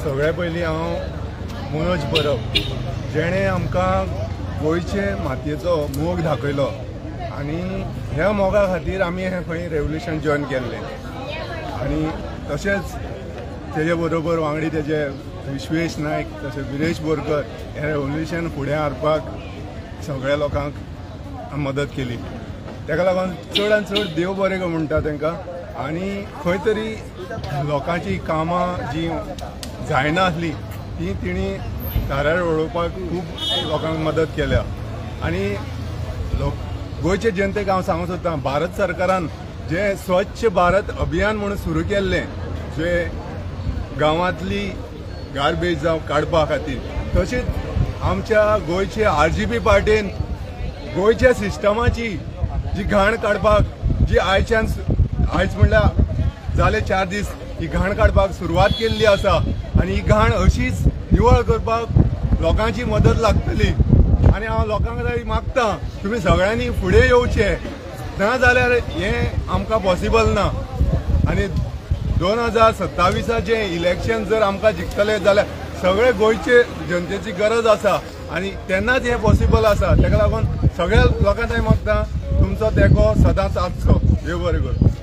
सगळे पयलीं हांव मनोज परब जेणे आमकां गोंयचे मातयेचो मोग दाखयलो आनी ह्या मोगा खातीर आमी हे खंय रेवल्युशन जॉयन केल्लें आनी तशेंच तेजे बरोबर वांगडी तेजे विश्वेश नायक तशें विरेश बोरकर हे रेवल्युशन फुडें हाडपाक सगळ्या लोकांक मदत केली। ताका लागून चडांत चड देव बरें गो म्हणटा तांकां आनी खंय तरी लोकांची कामां जी जायना आसली ती तिणी दारार उडोवपाक खूब लोकांक मदत केल्या आनी गोंयचे जनतेक हांव सांगूंक सोदतां भारत सरकारान जे स्वच्छ भारत अभियान म्हणून सुरू केल्लें जे गांवांतली गार्बेज जावं काडपा खातीर तशेंच आमच्या गोंयचे RGP पार्टीन गोंयच्या सिस्टमाची जी घाण काडपाक जी आयज म्हणल्यार जाले 4 दीस ही घाण काडपाक सुरवात केल्ली आसा आनी ही घाण अशीच निवळ करपाक लोकांची मदत लागतली आनी हांव लोकांक मागतां तुमी सगळ्यांनी फुडें येवचे ना जाल्यार हें आमकां पॉसिबल ना आनी 2027 इलेक्शन जर आमकां जिखतले जाल्यार सगळे गोंयचे जनतेची गरज आसा आनी तेन्नाच हें पॉसिबल आसा। ताका लागून सगळ्या लोकांक मागतां तुमचो तेंको सदांच आसचो। देव बरें करूं।